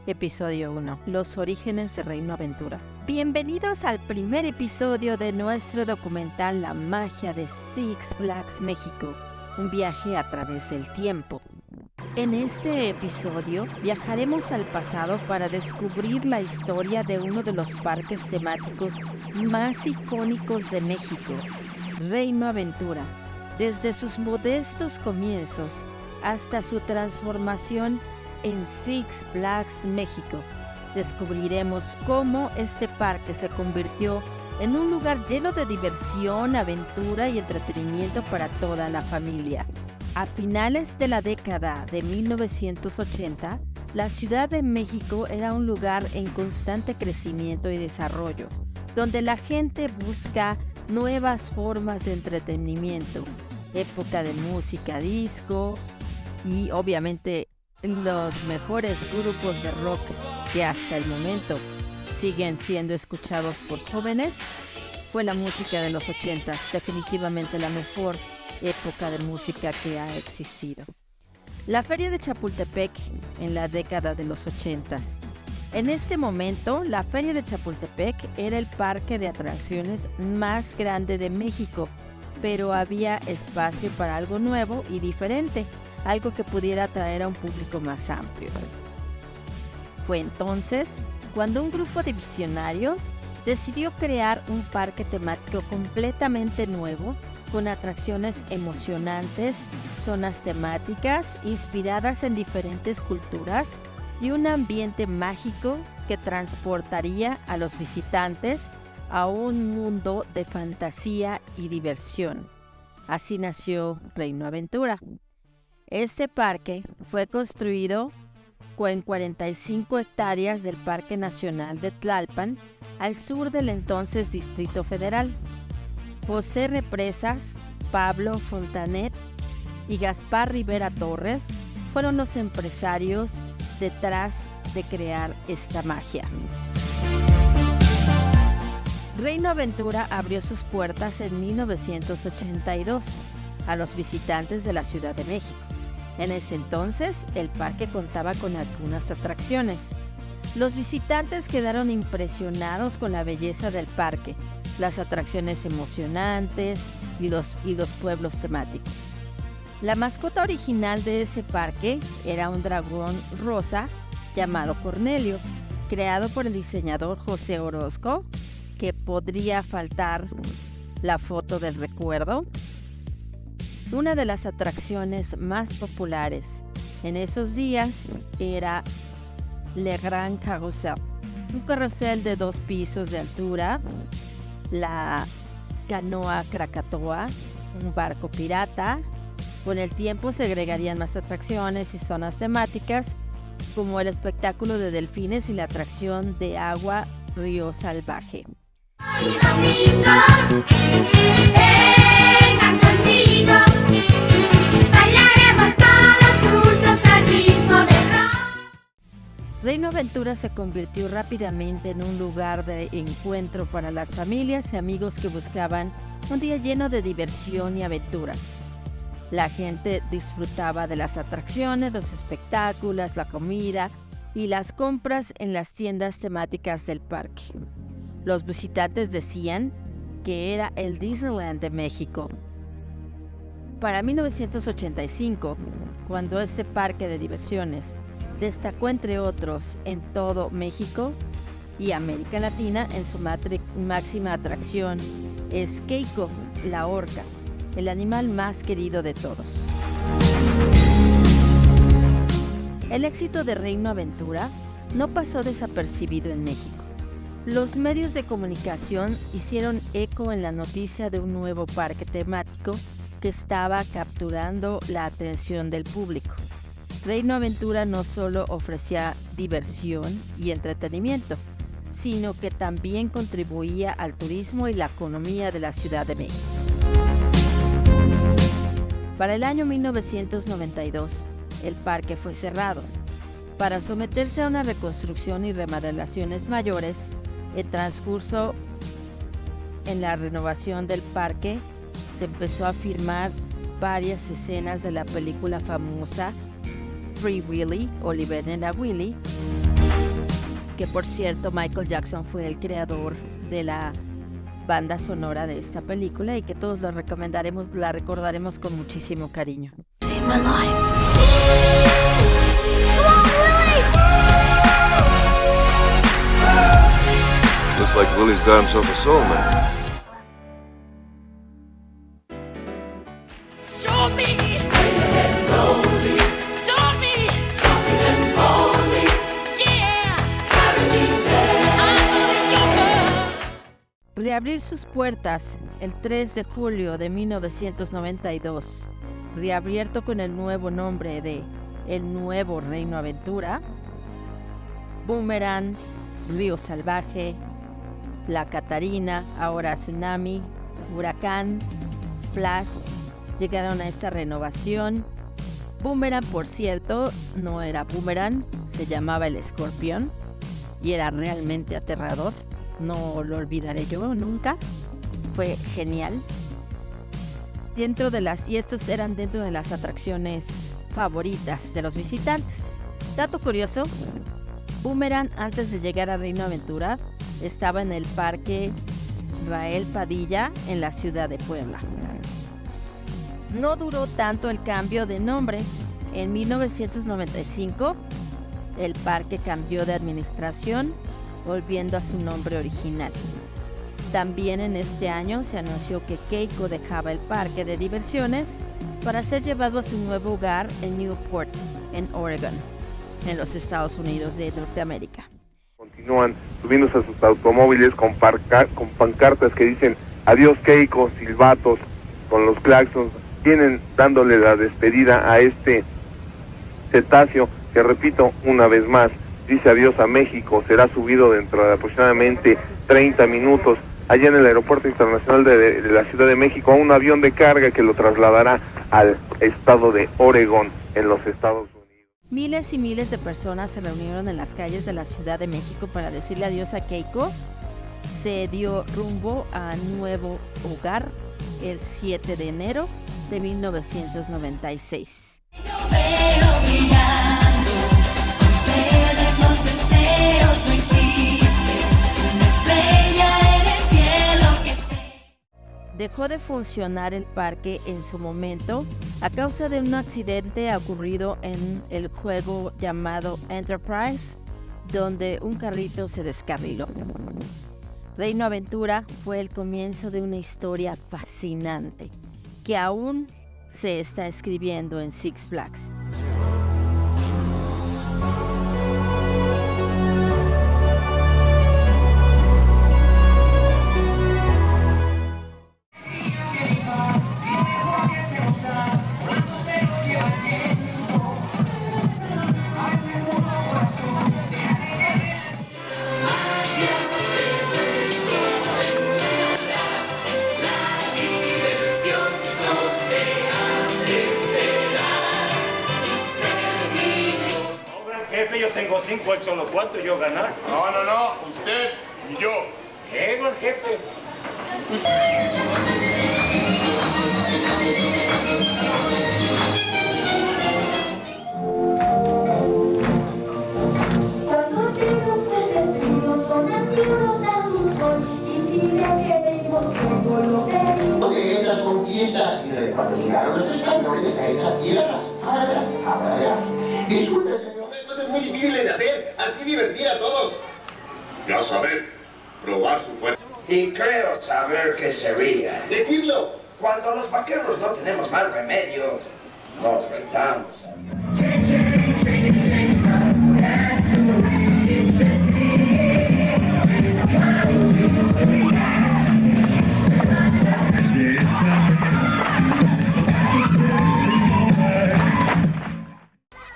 Episodio 1. Los orígenes de Reino Aventura. Bienvenidos al primer episodio de nuestro documental La magia de Six Flags México, un viaje a través del tiempo. En este episodio viajaremos al pasado para descubrir la historia de uno de los parques temáticos más icónicos de México, Reino Aventura, desde sus modestos comienzos hasta su transformación en Six Flags México. Descubriremos cómo este parque se convirtió en un lugar lleno de diversión, aventura y entretenimiento para toda la familia. A finales de la década de 1980, la Ciudad de México era un lugar en constante crecimiento y desarrollo, donde la gente busca nuevas formas de entretenimiento, época de música disco y obviamente los mejores grupos de rock que hasta el momento siguen siendo escuchados por jóvenes. Fue la música de los 80s, definitivamente la mejor época de música que ha existido. La Feria de Chapultepec en la década de los 80s. En este momento, la Feria de Chapultepec era el parque de atracciones más grande de México, pero había espacio para algo nuevo y diferente, algo que pudiera atraer a un público más amplio. Fue entonces cuando un grupo de visionarios decidió crear un parque temático completamente nuevo, con atracciones emocionantes, zonas temáticas inspiradas en diferentes culturas y un ambiente mágico que transportaría a los visitantes a un mundo de fantasía y diversión. Así nació Reino Aventura. Este parque fue construido en 45 hectáreas del Parque Nacional de Tlalpan, al sur del entonces Distrito Federal. José Represas, Pablo Fontanet y Gaspar Rivera Torres fueron los empresarios detrás de crear esta magia. Reino Aventura abrió sus puertas en 1982 a los visitantes de la Ciudad de México. En ese entonces, el parque contaba con algunas atracciones. Los visitantes quedaron impresionados con la belleza del parque, las atracciones emocionantes y los pueblos temáticos. La mascota original de ese parque era un dragón rosa llamado Cornelio, creado por el diseñador José Orozco, que podría faltar la foto del recuerdo. Una de las atracciones más populares en esos días era Le Grand Carrousel, un carrusel de 2 pisos de altura, la canoa Krakatoa, un barco pirata. Con el tiempo se agregarían más atracciones y zonas temáticas, como el espectáculo de delfines y la atracción de agua Río Salvaje. ¡Ay, domingo! ¡Vengan conmigo! ¡Bailaremos todos juntos al ritmo del rock! Reino Aventura se convirtió rápidamente en un lugar de encuentro para las familias y amigos que buscaban un día lleno de diversión y aventuras. La gente disfrutaba de las atracciones, los espectáculos, la comida y las compras en las tiendas temáticas del parque. Los visitantes decían que era el Disneyland de México. Para 1985, cuando este parque de diversiones destacó entre otros en todo México y América Latina en su máxima atracción, es Keiko, la orca, el animal más querido de todos. El éxito de Reino Aventura no pasó desapercibido en México. Los medios de comunicación hicieron eco en la noticia de un nuevo parque temático que estaba capturando la atención del público. Reino Aventura no solo ofrecía diversión y entretenimiento, sino que también contribuía al turismo y la economía de la Ciudad de México. Para el año 1992, el parque fue cerrado. Para someterse a una reconstrucción y remodelaciones mayores, el transcurso en la renovación del parque se empezó a filmar varias escenas de la película famosa Free Willy o Liberen a Willy, que por cierto Michael Jackson fue el creador de la banda sonora de esta película y que todos la recordaremos con muchísimo cariño. Looks like Willie's got himself a soul man. Show me. Show me. Something and lonely. Yeah. Carry me there. I'm the Reabrir sus puertas el 3 de julio de 1992, reabierto con el nuevo nombre de El Nuevo Reino Aventura, Boomerang, Río Salvaje, La Catarina, ahora Tsunami, Huracán, Splash, llegaron a esta renovación. Boomerang, por cierto, no era Boomerang, se llamaba el Escorpión y era realmente aterrador. No lo olvidaré yo nunca. Fue genial. Y estos eran dentro de las atracciones favoritas de los visitantes. Dato curioso, Boomerang antes de llegar a Reino Aventura estaba en el Parque Rael Padilla en la ciudad de Puebla. No duró tanto el cambio de nombre. En 1995 el parque cambió de administración, volviendo a su nombre original. También en este año se anunció que Keiko dejaba el parque de diversiones para ser llevado a su nuevo hogar en Newport, en Oregon, en los Estados Unidos de Norteamérica. Continúan subiéndose a sus automóviles con pancartas que dicen adiós Keiko, silbatos con los claxons, vienen dándole la despedida a este cetáceo que, repito una vez más, dice adiós a México. Será subido dentro de aproximadamente 30 minutos allá en el Aeropuerto Internacional de la Ciudad de México a un avión de carga que lo trasladará al estado de Oregón en los Estados Unidos. Miles y miles de personas se reunieron en las calles de la Ciudad de México para decirle adiós a Keiko. Se dio rumbo a nuevo hogar el 7 de enero de 1996. veo brillando. Concedes los deseos, no existe una estrella en el cielo que te... Dejó de funcionar el parque en su momento a causa de un accidente ocurrido en el juego llamado Enterprise, donde un carrito se descarriló. Reino Aventura fue el comienzo de una historia fascinante que aún se está escribiendo en Six Flags. Jefe, yo tengo 5, él solo 4, yo ganar. No, usted y yo. ¿Qué, gran jefe? Cuando llego perdido con antiguos azul y si me queremos como lo queremos. De esas conquistas y de cuando llegaron los españoles a esas tierras. Ahora verás. Disculpe, señor. Cosas muy difíciles de hacer, así divertir a todos. Ya saber, probar su fuerza. Y creo saber que sería. Decirlo. Cuando los vaqueros no tenemos más remedio, nos retamos.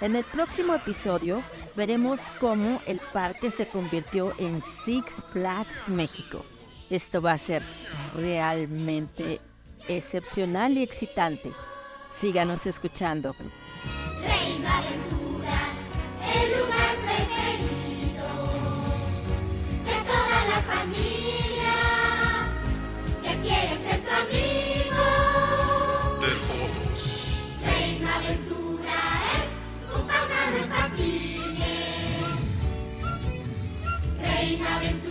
En el próximo episodio veremos cómo el parque se convirtió en Six Flags México. Esto va a ser realmente excepcional y excitante. Síganos escuchando. Reino Aventura, el lugar preferido de toda la familia que quiere ser tu amigo. De todos. Reino Aventura es un pañal de patines. aventura.